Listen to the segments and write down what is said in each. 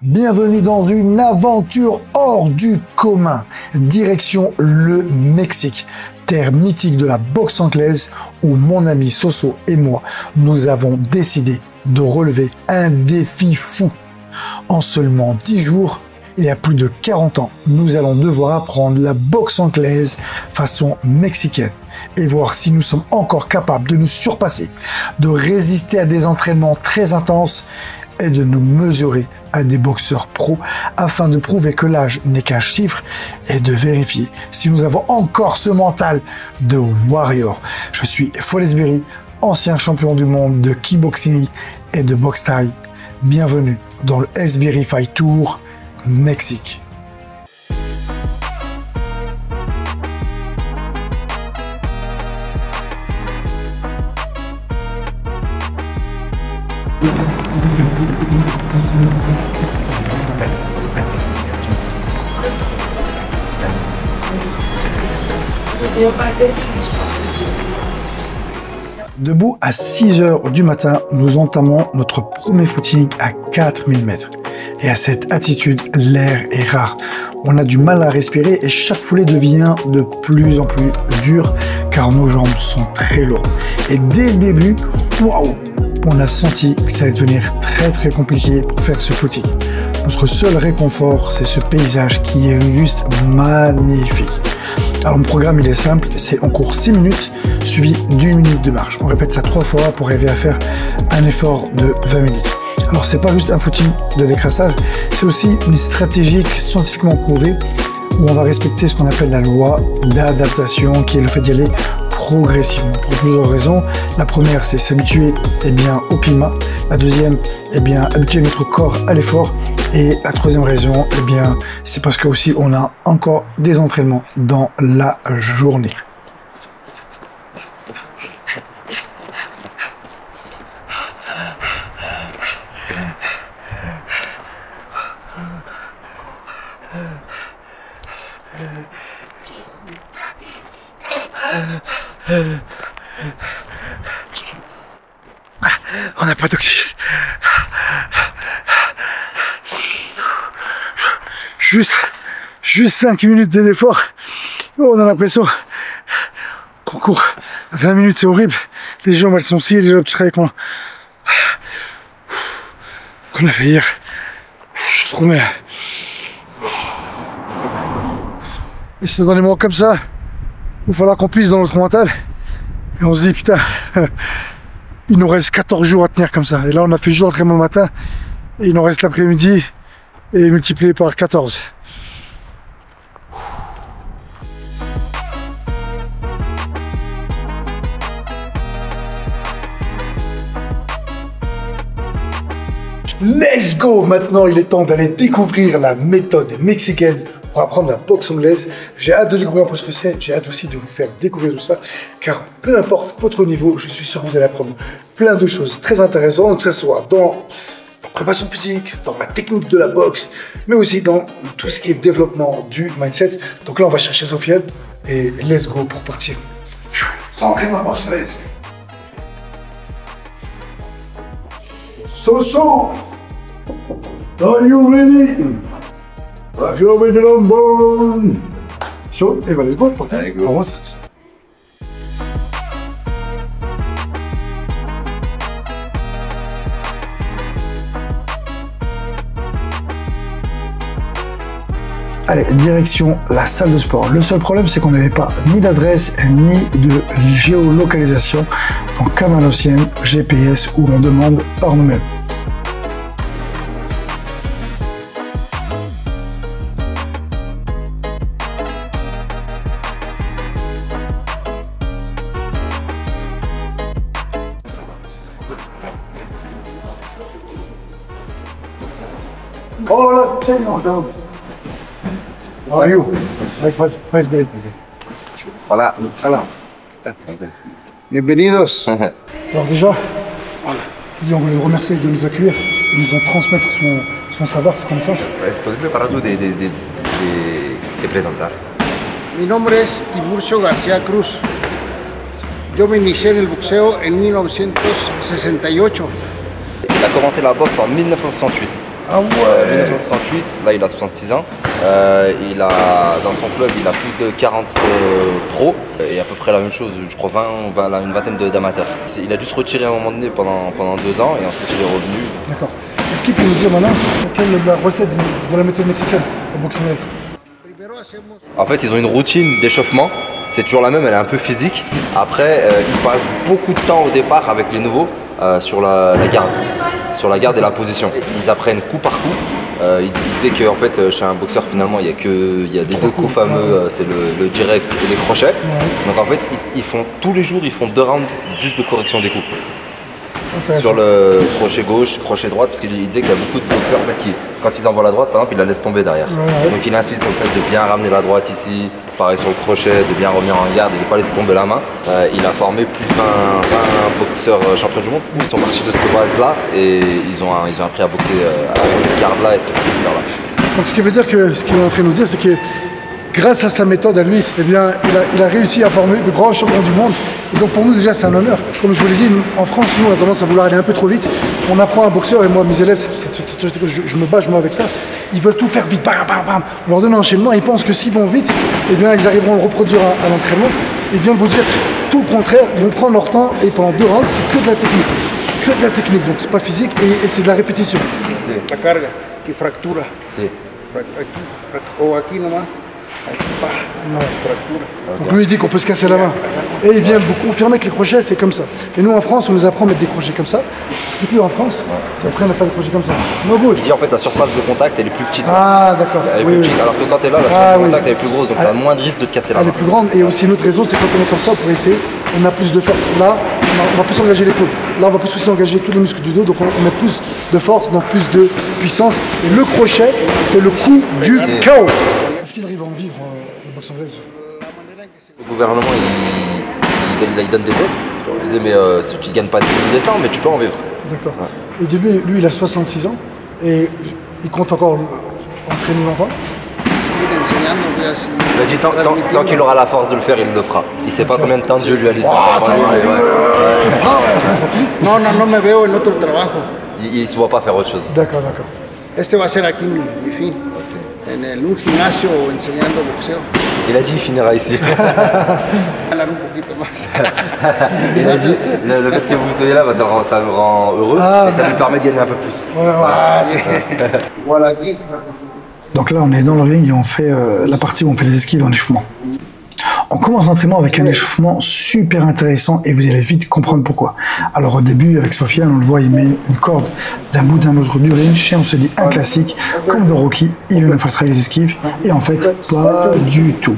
Bienvenue dans une aventure hors du commun, direction le Mexique, terre mythique de la boxe anglaise où mon ami Soso et moi, nous avons décidé de relever un défi fou. En seulement 10 jours et à plus de 40 ans, nous allons devoir apprendre la boxe anglaise façon mexicaine et voir si nous sommes encore capables de nous surpasser, de résister à des entraînements très intenses et de nous mesurer à des boxeurs pros afin de prouver que l'âge n'est qu'un chiffre et de vérifier si nous avons encore ce mental de warrior. Je suis Folesberry, ancien champion du monde de kickboxing et de boxe thaï. Bienvenue dans le Sberry Fight Tour Mexique. Debout à 6 h du matin, nous entamons notre premier footing à 4000 mètres. Et à cette attitude, l'air est rare. On a du mal à respirer et chaque foulée devient de plus en plus dure car nos jambes sont très lourdes. Et dès le début, waouh, on a senti que ça allait devenir très compliqué pour faire ce footing. Notre seul réconfort, c'est ce paysage qui est juste magnifique. Alors, le programme, il est simple, c'est on court 6 minutes, suivi d'1 minute de marche. On répète ça 3 fois pour arriver à faire un effort de 20 minutes. Alors, c'est pas juste un footing de décrassage, c'est aussi une stratégie scientifiquement prouvée où on va respecter ce qu'on appelle la loi d'adaptation, qui est le fait d'y aller progressivement pour plusieurs raisons. La première, c'est s'habituer au climat. La deuxième, habituer notre corps à l'effort. Et la troisième raison, c'est parce que aussi on a encore des entraînements dans la journée. On n'a pas d'oxygène. Juste 5 minutes d'effort. On a l'impression qu'on court 20 minutes, c'est horrible. Les jambes elles sont scies, les jambes travaillent qu'on a fait hier. Je suis trop mal. Et c'est dans des moments comme ça où il va falloir qu'on puisse dans notre mental. Et on se dit putain, il nous reste 14 jours à tenir comme ça. Et là on a fait juste l'entraînement le matin et il nous reste l'après-midi et multiplié par 14. Let's go! Maintenant, il est temps d'aller découvrir la méthode mexicaine pour apprendre la boxe anglaise. J'ai hâte de découvrir un peu ce que c'est. J'ai hâte aussi de vous faire découvrir tout ça. Car peu importe votre niveau, je suis sûr que vous allez apprendre plein de choses très intéressantes, que ce soit dans la préparation physique, dans la technique de la boxe, mais aussi dans tout ce qui est développement du mindset. Donc là, on va chercher Sofiane et let's go pour partir. Sans entraînement anglaise. Soso! Are you ready? Show me the number! Show, et let's go, parti. Allez, direction la salle de sport. Le seul problème, c'est qu'on n'avait pas ni d'adresse ni de géolocalisation. Donc, comme à l'ancienne, GPS où on demande par nous-mêmes. Oh là, c'est bon. How are you? Nice great. Hola. Bienvenidos. Alors déjà, on veut le remercier de nous accueillir, de nous transmettre son savoir, ses connaissances. ¿Es posible para tú de presentar? Mi nombre es Tiburcio García Cruz. Yo me inicié en el boxeo en 1968. Il a commencé la boxe en 1968. Ah ouais. 1968, là il a 66 ans. Dans son club, il a plus de 40 pros et à peu près la même chose, je crois une vingtaine d'amateurs. Il a dû se retirer à un moment donné pendant 2 ans et ensuite il est revenu. D'accord. Est-ce qu'il peut nous dire maintenant quelle est la recette de la méthode mexicaine au boxe anglaise? En fait, ils ont une routine d'échauffement. C'est toujours la même, elle est un peu physique. Après, ils passent beaucoup de temps au départ avec les nouveaux sur la garde. Sur la garde et la position. Ils apprennent coup par coup. Il disait qu'en fait, chez un boxeur, finalement, il y a des deux coups fameux, c'est le direct et les crochets. Ouais. Donc en fait, tous les jours, ils font 2 rounds juste de correction des coups. Sur le crochet gauche, crochet droite, parce qu'il disait qu'il y a beaucoup de boxeurs en fait, qui, quand ils envoient la droite, par exemple, ils la laissent tomber derrière. Ouais. Donc il insiste sur le fait de bien ramener la droite ici, pareil sur le crochet, de bien revenir en garde et de ne pas laisser tomber la main. Il a formé plus de 20 boxeurs champions du monde. Ils sont partis de cette base-là et ils ont appris à boxer avec cette garde-là et cette garde-là. Donc ce qui veut dire que ce qu'il est en train de nous dire, c'est que grâce à sa méthode à lui, eh bien, il a réussi à former de grands champions du monde. Et donc pour nous déjà c'est un honneur. Comme je vous l'ai dit, en France, nous on a tendance à vouloir aller un peu trop vite. On apprend un boxeur et moi mes élèves, je me bats avec ça. Ils veulent tout faire vite, bam, bam, bam. On leur donne un enchaînement, ils pensent que s'ils vont vite, eh bien ils arriveront à le reproduire à l'entraînement. Et bien vous dire tout le contraire, ils vont prendre leur temps et pendant 2 rounds c'est que de la technique. Que de la technique, donc c'est pas physique et c'est de la répétition. La carga qui fractura. Aquí nomás. Donc lui il dit qu'on peut se casser la main. Et il vient vous confirmer que les crochets c'est comme ça. Et nous en France on nous apprend à mettre des crochets comme ça. Explique-lui en France, ça apprend à faire des crochets comme ça. Il dit en fait la surface de contact elle est plus petite. Ah d'accord. Oui. Alors que quand tu es là, la surface de contact elle est plus grosse, donc tu as moins de risque de te casser la main. Elle est plus grande et aussi une autre raison c'est quand on est comme ça pour essayer, on a plus de force. Là on va plus engager l'épaule. Là on va plus aussi engager tous les muscles du dos, donc on met plus de force, donc plus de puissance. Et le crochet c'est le coup du KO. Est-ce qu'il arrive à en vivre le boxe anglaise? Le gouvernement il donne des aides. Il dit mais tu ne gagnes pas 10 000 décembre mais tu peux en vivre. D'accord. Ouais. Et lui il a 66 ans et il compte encore entraîner longtemps. Il a dit tant qu'il aura la force de le faire, il le fera. Il ne sait pas combien de temps Dieu lui a laissé. No me veo en otro trabajo. Il ne se voit pas faire autre chose. D'accord. Este va a ser aquí mi fin. En un gimnasio enseñando boxeo. Il a dit il finira ici. Un poquito más. Il a dit le fait que vous soyez là, ça me rend heureux et ça me permet de gagner un peu plus. Voilà. Donc là on est dans le ring et on fait la partie où on fait les esquives en échauffement. On commence l'entraînement avec un échauffement super intéressant et vous allez vite comprendre pourquoi. Alors au début, avec Sofiane, on le voit, il met une corde d'un bout d'un autre du ring. Et on se dit un classique, comme dans Rocky, il veut nous faire travailler les esquives. Et en fait, pas du tout.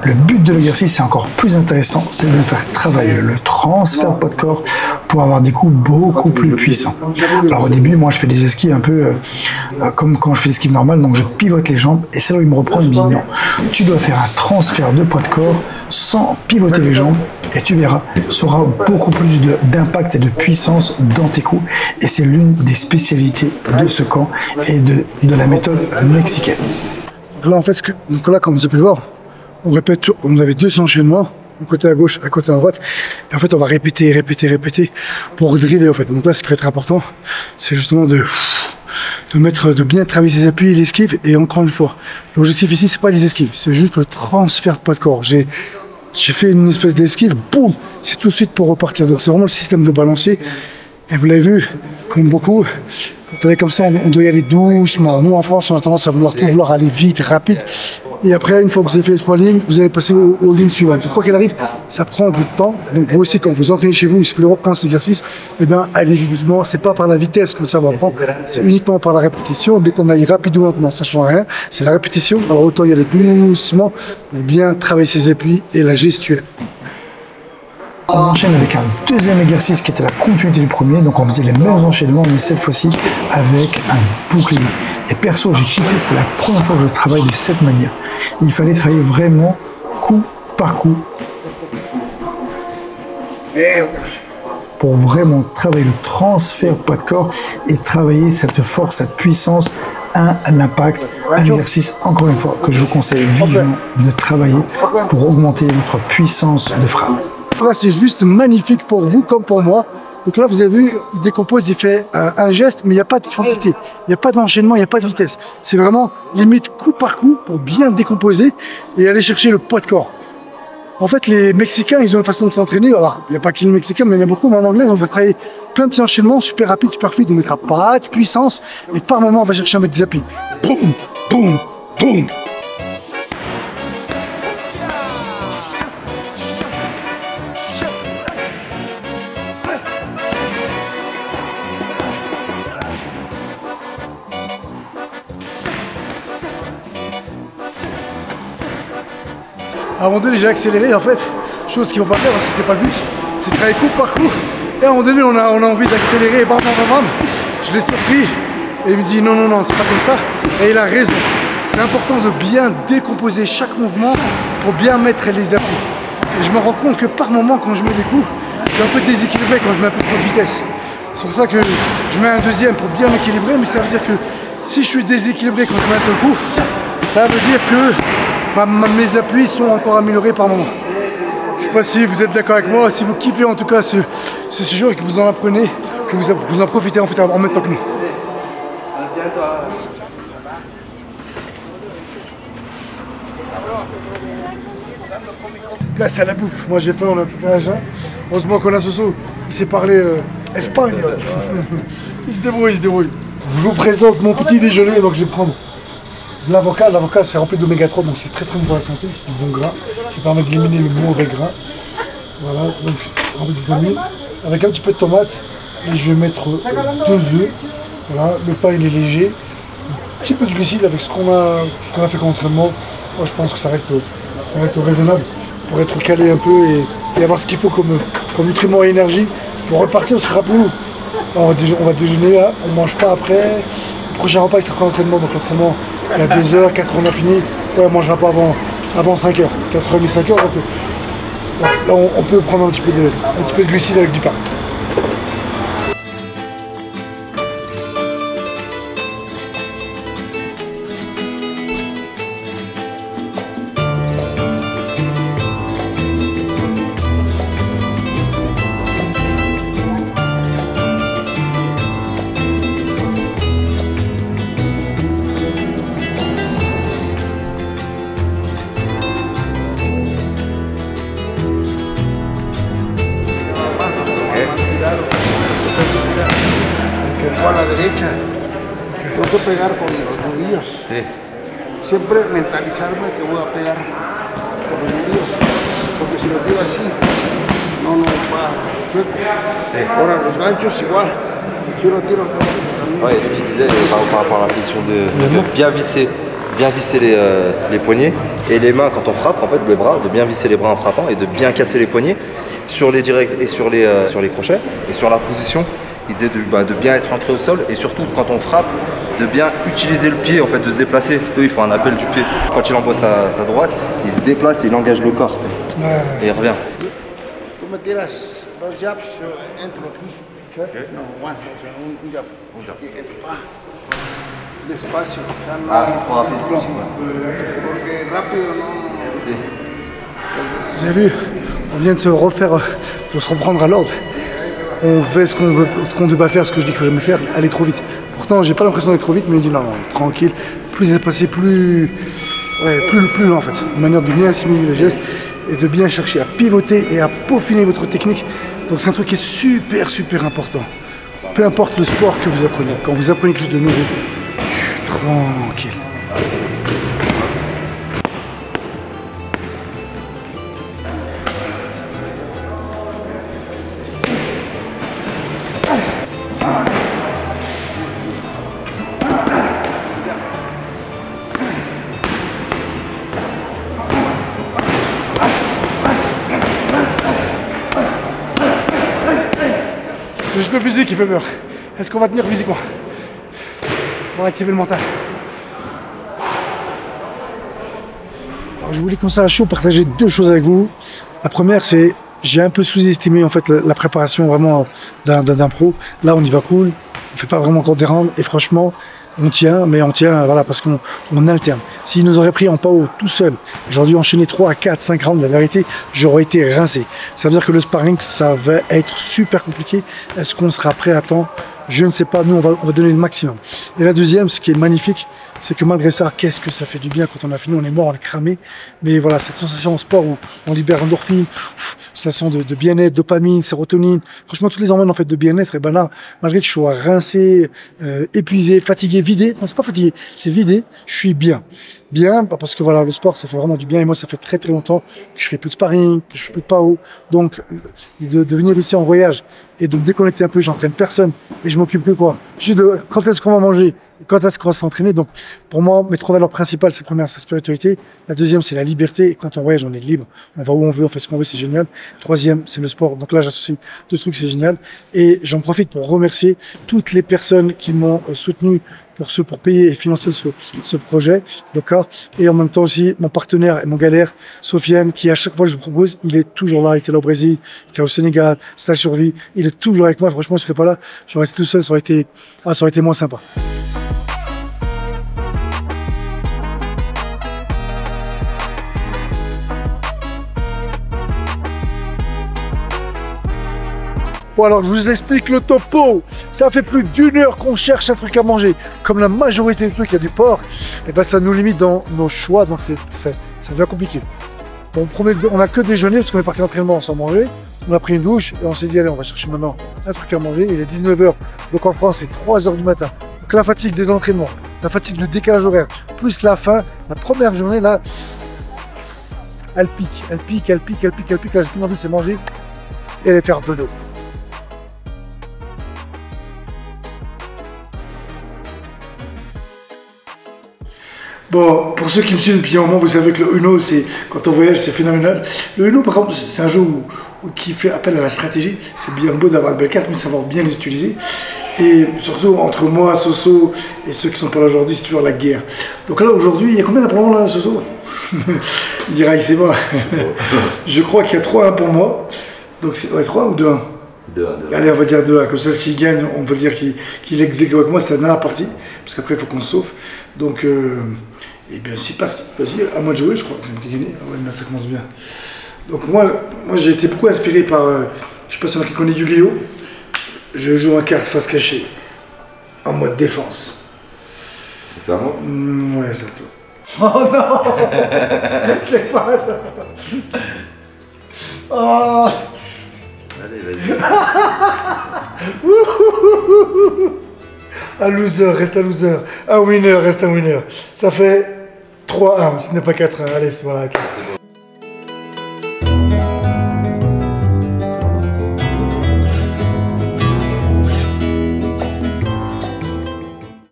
Le but de l'exercice, c'est encore plus intéressant, c'est de nous faire travailler le transfert de poids de corps pour avoir des coups beaucoup plus puissants. Alors au début, moi je fais des esquives un peu comme quand je fais l'esquive normale, donc je pivote les jambes et c'est là où il me reprend, il me dit non, tu dois faire un transfert de poids de corps sans pivoter les jambes et tu verras, ça aura beaucoup plus d'impact et de puissance dans tes coups et c'est l'une des spécialités de ce camp et de la méthode mexicaine. Donc là en fait, comme vous avez pu voir, on répète, on avait 2 enchaînements, un côté à gauche, un côté à droite, et en fait on va répéter pour driller en fait. Donc là ce qui va être important, c'est justement de bien travailler ses appuis et l'esquive. Et encore une fois, l'objectif ici c'est pas les esquives, c'est juste le transfert de poids de corps. J'ai fait une espèce d'esquive, boum, c'est tout de suite pour repartir. Donc c'est vraiment le système de balancier. Et vous l'avez vu, comme beaucoup, quand on est comme ça, on doit y aller doucement. Nous en France, on a tendance à vouloir aller vite, rapide. Et après, une fois que vous avez fait les 3 lignes, vous allez passer aux lignes suivantes. Quoi qu'il arrive, ça prend du temps. Donc vous aussi, quand vous entraînez chez vous, si vous voulez reprendre cet exercice, eh bien, allez-y doucement. C'est pas par la vitesse que ça va prendre, c'est uniquement par la répétition. Dès qu'on aille rapidement, non, ça ne change rien. C'est la répétition. Alors autant y aller doucement pour bien travailler ses appuis et la gestuelle. On enchaîne avec un deuxième exercice qui était la continuité du premier, donc on faisait les mêmes enchaînements, mais cette fois-ci avec un bouclier. Et perso, j'ai kiffé, c'était la première fois que je travaille de cette manière. Il fallait travailler vraiment coup par coup pour vraiment travailler le transfert poids de corps et travailler cette force, cette puissance, un impact, un exercice, encore une fois, que je vous conseille vivement de travailler pour augmenter votre puissance de frappe. Là, c'est juste magnifique pour vous comme pour moi. Donc là, vous avez vu, il décompose, il fait un geste, mais il n'y a pas de quantité, il n'y a pas d'enchaînement, il n'y a pas de vitesse. C'est vraiment limite coup par coup pour bien décomposer et aller chercher le poids de corps. En fait, les Mexicains, ils ont une façon de s'entraîner. Alors, il n'y a pas que les Mexicains, mais il y en a beaucoup. Mais en anglais, on va travailler plein de petits enchaînements, super rapides, super fluides. On mettra pas de puissance. Et par moment, on va chercher à mettre des appuis. Boum, boum, boum. À un moment donné, j'ai accéléré, en fait, chose qu'il ne faut pas faire parce que c'était pas le but, c'est travailler coup par coup. Et à un moment donné, on a envie d'accélérer, bam, bam, bam, bam. Je l'ai surpris et il me dit non, non, non, c'est pas comme ça. Et il a raison. C'est important de bien décomposer chaque mouvement pour bien mettre les appuis. Et je me rends compte que par moment, quand je mets des coups, je suis un peu déséquilibré quand je mets un peu trop de vitesse. C'est pour ça que je mets un deuxième pour bien m'équilibrer, mais ça veut dire que si je suis déséquilibré quand je mets un seul coup, ça veut dire que mes appuis sont encore améliorés par moment. Je ne sais pas si vous êtes d'accord avec moi, si vous kiffez en tout cas ce séjour et que vous en apprenez, que vous en profitez en fait en même temps que nous. Là c'est à la bouffe, moi j'ai faim, on a fait un jeun. Heureusement qu'on a Soso, il sait parler espagnol. Il se débrouille, il se débrouille. Je vous présente mon petit déjeuner, donc je vais prendre de l'avocat. L'avocat c'est rempli d'oméga 3, donc c'est très très bon pour la santé, c'est du bon gras qui permet d'éliminer le mauvais gras. Voilà, donc rempli de vitamines, avec un petit peu de tomate, et je vais mettre 2 œufs. Voilà, le pain il est léger, un petit peu de glucides avec ce qu'on a fait comme entraînement. Moi je pense que ça reste raisonnable pour être calé un peu et avoir ce qu'il faut comme nutriments et énergie pour repartir sur rappelez-vous. On va déjeuner là, on ne mange pas après. Le prochain repas il sera après l'entraînement, donc l'entraînement il y a 2 heures, 4 heures on a fini. Ouais, on ne mangera pas avant 5 heures, 4h30, 5 heures. Donc, là on peut prendre un petit peu de glucides avec du pain. O a la derecha. Tengo que pegar con los nudillos. Sí. Siempre mentalizarme que voy a pegar con los nudillos. Porque si lo tiro así, no va suelto. Sí. Ahora los ganchos igual. Si lo tiro también. Ouais, tu disais par rapport à la question de bien visser les poignets et les mains quand on frappe, en fait les bras, de bien visser les bras en frappant et de bien casser les poignets sur les directs et sur les crochets et sur la position. Il disait de bien être entré au sol et surtout quand on frappe, de bien utiliser le pied, en fait, de se déplacer. Eux, il faut un appel du pied. Quand il envoie sa droite, il se déplace et il engage le corps. Et il revient. Tu me tiras 2 jabs, yo entro aquí. Okay. No, one, o sea, un jab. Y entro, despacio. O sea, no, trop rapide. Porque rápido no. Si. Vous avez vu, on vient de se reprendre à l'ordre. On fait ce qu'on ne veut pas faire, ce que je dis qu'il faut jamais faire, aller trop vite. Pourtant, j'ai pas l'impression d'être trop vite, mais il dit non, non, tranquille. Plus c'est passé, plus lent en fait. Une manière de bien assimiler les gestes et de bien chercher à pivoter et à peaufiner votre technique. Donc c'est un truc qui est super important. Peu importe le sport que vous apprenez, quand vous apprenez quelque chose de nouveau, tranquille. C'est juste le physique qui fait peur. Est-ce qu'on va tenir physiquement? On va activer le mental. Alors, je voulais comme ça à chaud partager 2 choses avec vous. La première, c'est j'ai un peu sous-estimé en fait la préparation vraiment d'un pro. Là, on y va cool. On fait pas vraiment encore des rounds et franchement, on tient, mais on tient voilà, parce qu'on alterne. S'il nous aurait pris en PAO tout seul, j'aurais dû enchaîner 3, 4, 5 rounds, la vérité, j'aurais été rincé. Ça veut dire que le sparring, ça va être super compliqué. Est-ce qu'on sera prêt à temps? Je ne sais pas, nous on va donner le maximum. Et la deuxième, ce qui est magnifique, c'est que malgré ça, qu'est-ce que ça fait du bien quand on a fini, on est mort, on est cramé. Mais voilà, cette sensation en sport où on libère endorphine, sensation de bien-être, dopamine, sérotonine, franchement tous les hormones en fait de bien-être, et ben là, malgré que je sois rincé, épuisé, fatigué, vidé, non c'est pas fatigué, c'est vidé, je suis bien. Bien, parce que voilà, le sport ça fait vraiment du bien et moi ça fait très longtemps que je fais plus de sparring, que je fais plus de PAO, donc de venir ici en voyage et de me déconnecter un peu, j'entraîne personne et je m'occupe que quoi, juste de quand est-ce qu'on va manger, quand est-ce qu'on va s'entraîner. Donc pour moi mes 3 valeurs principales, c'est première c'est la spiritualité, la deuxième c'est la liberté et quand on voyage on est libre, on va où on veut, on fait ce qu'on veut, c'est génial. Troisième c'est le sport, donc là j'associe 2 trucs, c'est génial et j'en profite pour remercier toutes les personnes qui m'ont soutenu pour payer et financer ce projet, d'accord. Et en même temps aussi mon partenaire et mon galère, Sofiane, qui à chaque fois que je propose, il est toujours là, il était là au Brésil, il était au Sénégal, stage survie, il est toujours avec moi. Franchement, il serait pas là, j'aurais été tout seul, ça aurait été moins sympa. Bon alors je vous explique le topo, ça fait plus d'1 heure qu'on cherche un truc à manger. Comme la majorité des trucs, il y a du porc, et ben ça nous limite dans nos choix, donc ça devient compliqué. Bon, on a que déjeuner parce qu'on est parti d'entraînement sans manger, on a pris une douche et on s'est dit allez on va chercher maintenant un truc à manger, il est 19 h, donc en France c'est 3 h du matin. Donc la fatigue des entraînements, la fatigue du décalage horaire, plus la faim, la première journée là, elle pique, là j'ai plus envie c'est manger et aller faire dodo. Bon, pour ceux qui me suivent depuis un moment, vous savez que le Uno, quand on voyage, c'est phénoménal. Le Uno, par contre, c'est un jeu qui fait appel à la stratégie. C'est bien beau d'avoir de belles cartes, mais savoir bien les utiliser. Et surtout, entre moi, Soso, et ceux qui sont pas là aujourd'hui, c'est toujours la guerre. Donc là, aujourd'hui, il y a combien d'apprendants là, Soso? Il dira, il sait pas. Je crois qu'il y a 3-1 pour moi. Donc c'est 3 ou 2-1? 2-1. Allez, on va dire 2-1. Comme ça, s'il gagne, on peut dire qu'il exécute avec moi. C'est la dernière partie. Parce qu'après, il faut qu'on se sauve. Donc, et bien, c'est parti. Vas-y, à moi de jouer, je crois que c'est gagné. Ouais, ça commence bien. Donc, moi j'ai été beaucoup inspiré par. Je sais pas si on a qui connaît Yu-Gi-Oh! Je joue en carte face cachée. En mode défense. C'est à moi? Ouais, c'est à toi. Oh non! Je l'ai pas, ça! Oh! Allez, vas-y. Un loser reste un loser. Un winner reste un winner. Ça fait 3-1, ce n'est pas 4-1. Allez, voilà.